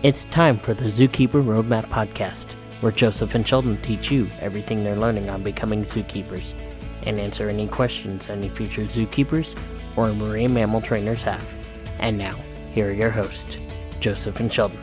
It's time for the Zookeeper Roadmap podcast, where Joseph and Sheldon teach you everything they're learning on becoming zookeepers and answer any questions any future zookeepers or marine mammal trainers have. And now, here are your hosts, Joseph and Sheldon.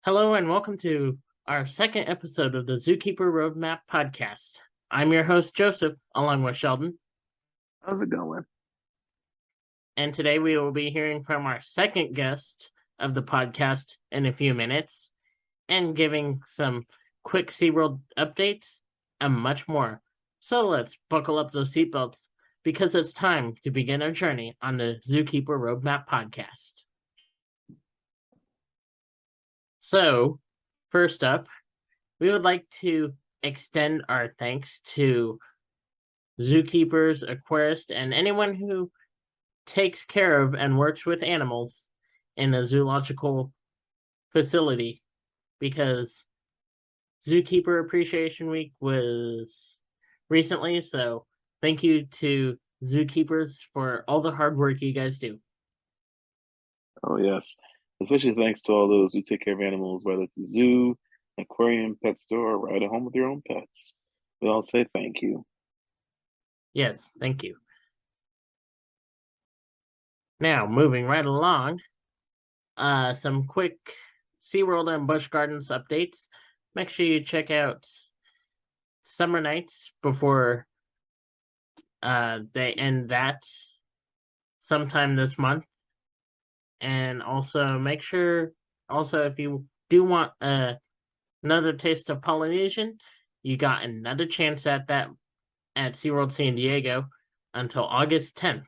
Hello and welcome to our second episode of the Zookeeper Roadmap podcast. I'm your host, Joseph, along with Sheldon. How's it going? And today we will be hearing from our second guest of the podcast in a few minutes and giving some quick SeaWorld updates and much more. So let's buckle up those seatbelts because it's time to begin our journey on the Zookeeper Roadmap podcast. So, first up, we would like to extend our thanks to zookeepers, aquarists, and anyone who takes care of and works with animals in a zoological facility, because Zookeeper Appreciation Week was recently, so thank you to zookeepers for all the hard work you guys do. Oh, yes. Especially thanks to all those who take care of animals, whether it's a zoo, aquarium, pet store, or right at home with your own pets. We all say thank you. Yes, thank you. Now, moving right along, some quick SeaWorld and Busch Gardens updates. Make sure you check out Summer Nights before they end that sometime this month. And also make sure, if you do want another taste of Polynesian, you got another chance at that at SeaWorld San Diego until August 10th.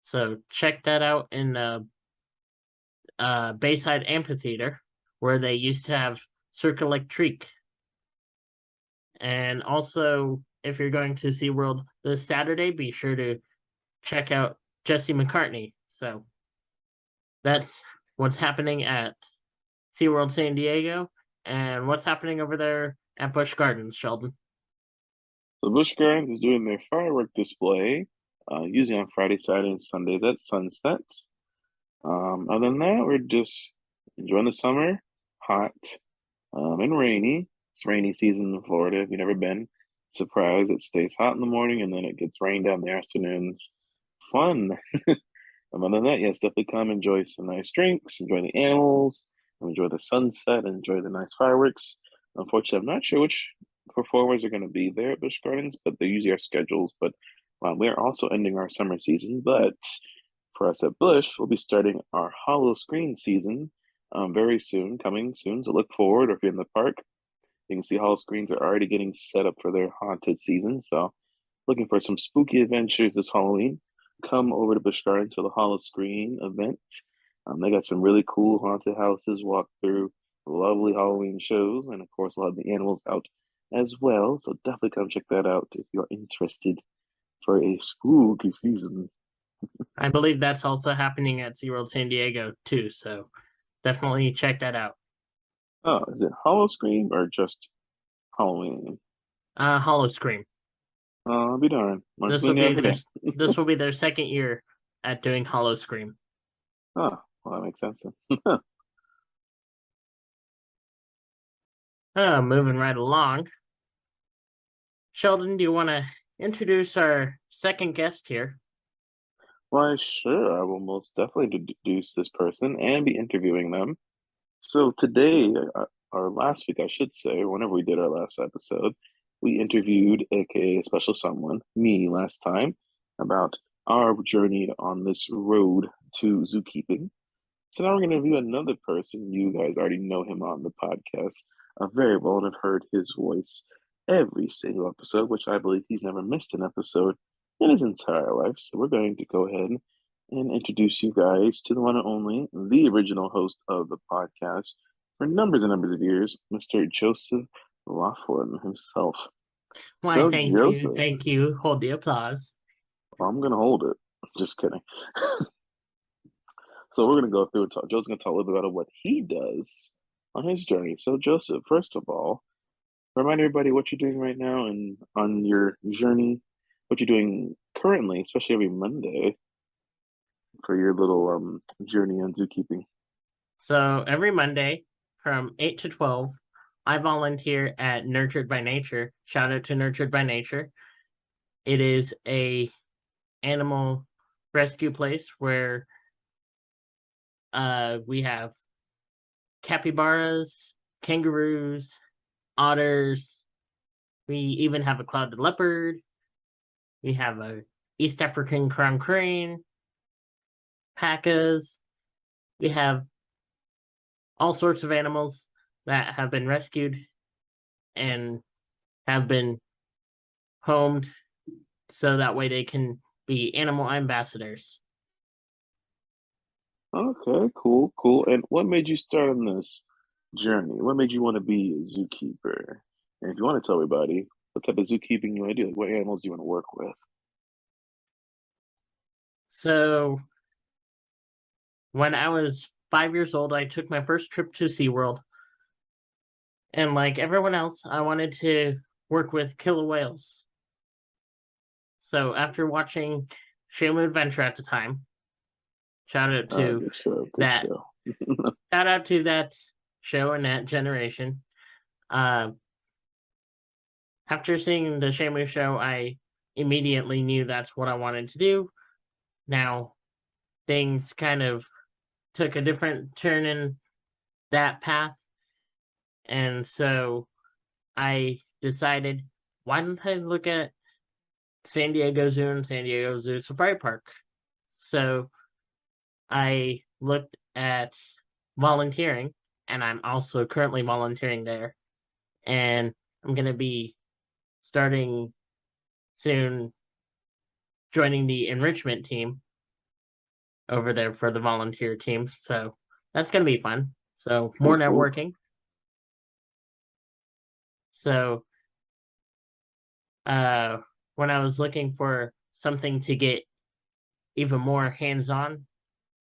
So check that out in Bayside Amphitheater, where they used to have Cirque Electrique. And also, if you're going to SeaWorld this Saturday, be sure to check out Jesse McCartney. So that's what's happening at SeaWorld San Diego, and what's happening over there at Busch Gardens, Sheldon. So Busch Gardens is doing their firework display, usually on Friday, Saturday, and Sundays at sunset. Other than that, we're just enjoying the summer, hot, and rainy. It's rainy season in Florida. If you've never been, surprised it stays hot in the morning and then it gets rained out in the afternoons. Fun. Other than that, yes, definitely come enjoy some nice drinks, enjoy the animals, enjoy the sunset, enjoy the nice fireworks. Unfortunately, I'm not sure which performers are going to be there at Busch Gardens, but they usually are schedules. But we're also ending our summer season. But for us at Busch, we'll be starting our hollow screen season very soon, coming soon. So look forward, or if you're in the park, you can see hollow screens are already getting set up for their haunted season. So looking for some spooky adventures this Halloween, come over to Busch Gardens for the hollow screen event. They got some really cool haunted houses, walk through lovely Halloween shows, and of course, we'll have the animals out as well. So definitely come check that out if you're interested for a spooky season. I believe that's also happening at SeaWorld San Diego too, so definitely check that out. Oh, is it hollow screen or just Halloween? Hollow Scream. I'll be darned. This will be their second year at doing Hollow Scream. Oh, well, that makes sense. Moving right along. Sheldon, do you want to introduce our second guest here? Why, sure. I will most definitely introduce this person and be interviewing them. So today, or last week, I should say, whenever we did our last episode, we interviewed aka Special Someone, me last time, about our journey on this road to zookeeping. So now we're going to interview another person. You guys already know him on the podcast very well and have heard his voice every single episode, which I believe he's never missed an episode in his entire life. So we're going to go ahead and introduce you guys to the one and only, the original host of the podcast for numbers and numbers of years, Mr. Joseph Laughlin himself. Why, so, thank you. Hold the applause. I'm going to hold it. Just kidding. So we're gonna go through and talk. Joe's gonna talk a little bit about what he does on his journey. So Joseph, first of all, remind everybody what you're doing right now and on your journey, what you're doing currently, especially every Monday for your little journey on zookeeping. So every Monday from 8 to 12, I volunteer at Nurtured by Nature. Shout out to Nurtured by Nature. It is a animal rescue place where we have capybaras, kangaroos, otters. We even have a clouded leopard. We have a East African crown crane, pacas. We have all sorts of animals that have been rescued and have been homed so that way they can be animal ambassadors. Okay, cool, cool. And what made you start on this journey? What made you want to be a zookeeper? And if you want to tell everybody what type of zookeeping you want to do, like what animals do you want to work with? So when I was 5 years old, I took my first trip to SeaWorld. And like everyone else, I wanted to work with killer whales. So after watching Shamu Adventure at the time, shout out to Good show, good that show. shout out to that show and that generation. Uh, After seeing the Shamu show, I immediately knew that's what I wanted to do. Now, things kind of took a different turn in that path. And so I decided, why don't I look at San Diego Zoo and San Diego Zoo Safari Park? So I looked at volunteering, and I'm also currently volunteering there. And I'm going to be starting soon joining the enrichment team over there for the volunteer team. So that's going to be fun. So more Cool, cool. networking. So when I was looking for something to get even more hands-on,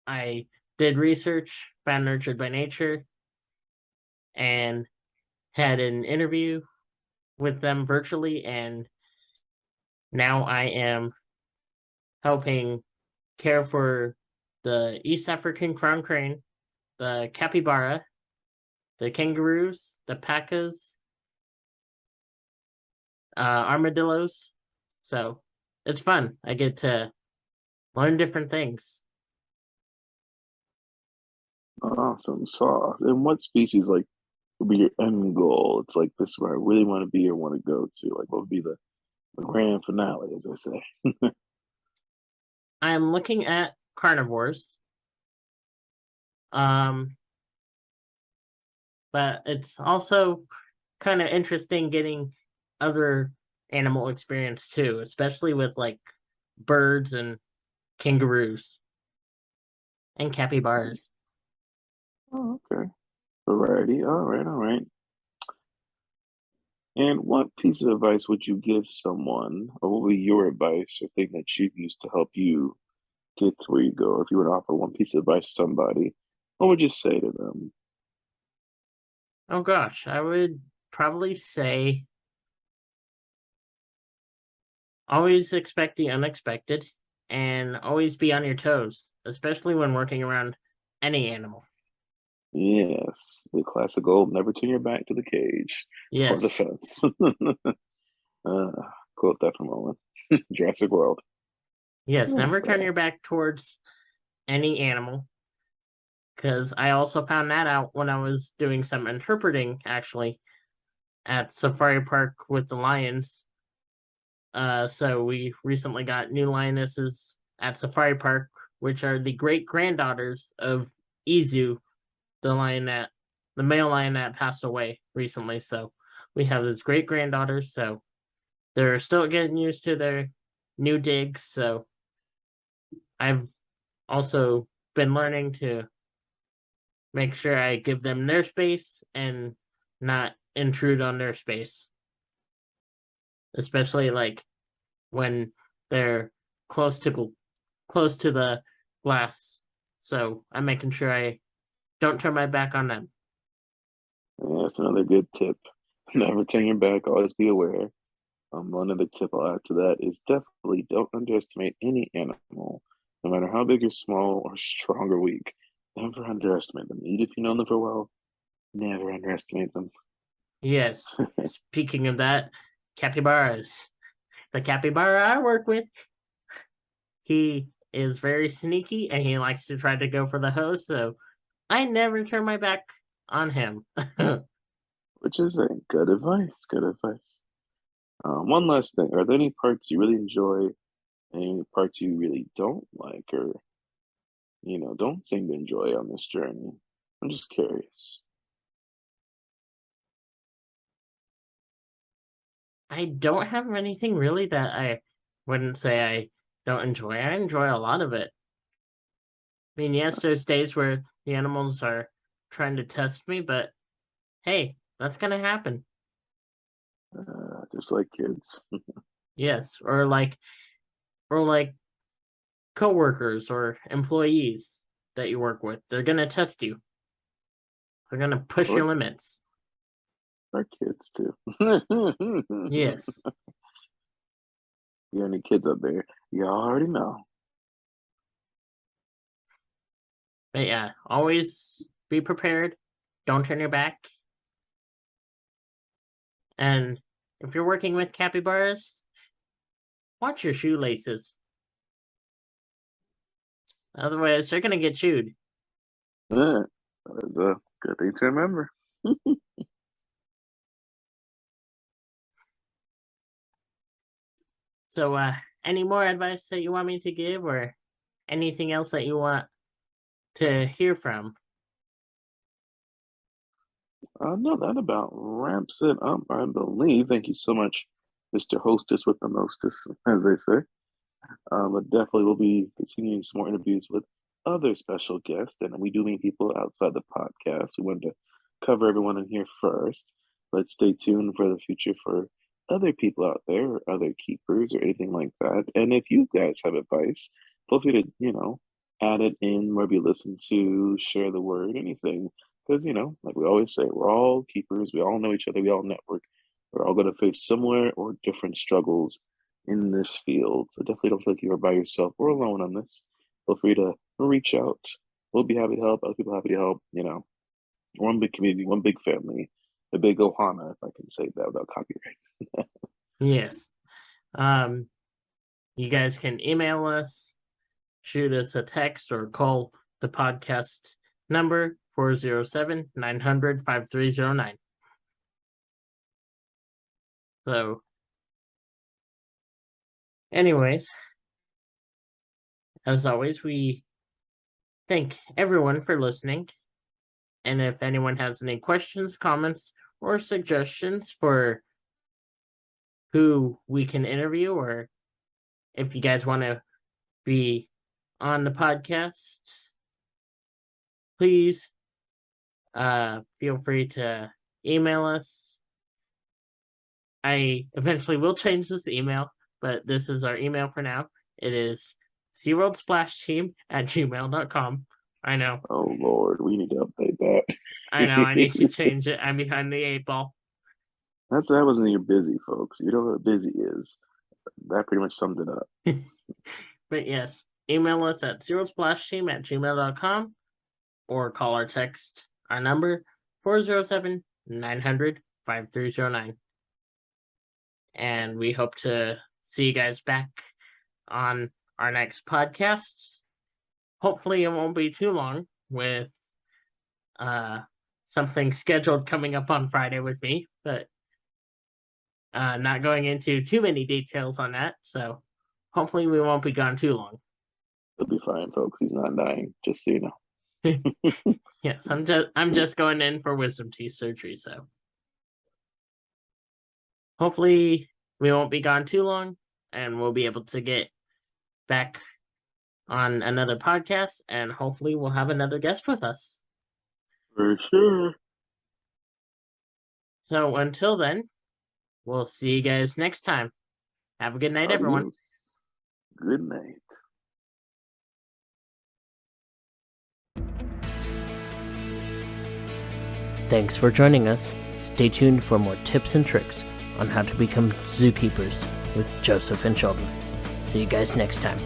I did research, found Nurtured by Nature, and had an interview with them virtually, and now I am helping care for the East African crown crane, the capybara, the kangaroos, the pacas, armadillos. So it's fun. I get to learn different things. Awesome sauce. And what species like would be your end goal? It's like this is where I really want to be or want to go to. Like what would be the grand finale, as I say? I'm looking at carnivores. Um, but it's also kind of interesting getting other animal experience too, especially with like birds and kangaroos and capybaras. Oh, okay. Variety. All right, all right. And what piece of advice would you give someone, or what would be your advice or thing that you've used to help you get to where you go? If you were to offer one piece of advice to somebody, what would you say to them? Oh gosh, I would probably say always expect the unexpected and always be on your toes, especially when working around any animal. Yes, the classic old never turn your back to the cage or the Yes. fence. uh, quote that from Owen. Jurassic World. Yes, never turn Okay. your back towards any animal, because I also found that out when I was doing some interpreting actually at Safari Park with the lions. So we recently got new lionesses at Safari Park, which are the great granddaughters of Izu, the male lion that passed away recently. So we have this great granddaughters. So they're still getting used to their new digs. So I've also been learning to make sure I give them their space and not intrude on their space, especially like when they're close to close to the glass. so I'm making sure I don't turn my back on them. Yeah, that's another good tip. Never turn your back, always be aware. One other tip I'll add to that is definitely don't underestimate any animal, no matter how big or small or strong or weak. Never underestimate them. Even if you know them for a while, never underestimate them. Yes. Speaking of that, capybaras. The capybara I work with, he is very sneaky and he likes to try to go for the hose, so I never turn my back on him. Which is a good advice. Good advice. One last thing. Are there any parts you really enjoy and any parts you really don't like or, don't seem to enjoy on this journey? I'm just curious. I don't have anything really that I wouldn't say I don't enjoy. I enjoy a lot of it. I mean, yes, there's days where the animals are trying to test me, but hey, that's gonna happen. Just like kids. Yes, or like coworkers or employees that you work with. They're gonna test you. They're gonna push your Or, limits. or kids too. Yes. You got any kids out there? You already know. But yeah, always be prepared. Don't turn your back. And if you're working with capybaras, watch your shoelaces. Otherwise, they're gonna get chewed. Yeah, that's a good thing to remember. So, any more advice that you want me to give, or anything else that you want to hear from? No, that about wraps it up, I believe. Thank you so much, Mr. Hostess with the mostest, as they say. But definitely we'll be continuing some more interviews with other special guests, and we do meet people outside the podcast. We wanted to cover everyone in here first. But stay tuned for the future for other people out there, or other keepers, or anything like that. And if you guys have advice, feel free to add it in wherever you listen to, share the word, anything. Because like we always say, we're all keepers. We all know each other. We all network. We're all going to face similar or different struggles in this field. So definitely don't feel like you're by yourself or alone on this. Feel free to reach out. We'll be happy to help. Other people happy to help. One big community, one big family, a big Ohana, if I can say that without copyright. Yes. Um, you guys can email us, shoot us a text, or call the podcast number 407-900-5309. So, anyways, as always, we thank everyone for listening. And if anyone has any questions, comments, or suggestions for who we can interview, or if you guys want to be on the podcast, please feel free to email us. I eventually will change this email, but this is our email for now. It is SeaWorldSplashTeam@gmail.com. I know. Oh Lord, we need to update that. I know. I need to change it. I'm behind the eight ball. That wasn't you're busy, folks. You know what busy is. That pretty much summed it up. But yes, email us at SeaWorldSplashTeam@gmail.com or call or text our number 407-900-5309. And we hope to see you guys back on our next podcast. Hopefully it won't be too long with something scheduled coming up on Friday with me, but not going into too many details on that. So hopefully we won't be gone too long. He'll be fine, folks. He's not dying, just so you know. Yes, I'm just going in for wisdom teeth surgery, so hopefully we won't be gone too long and we'll be able to get back on another podcast and hopefully we'll have another guest with us. For sure. So until then, we'll see you guys next time. Have a good night, everyone. Adios. Good night. Thanks for joining us. Stay tuned for more tips and tricks on how to become zookeepers with Joseph and Sheldon. See you guys next time.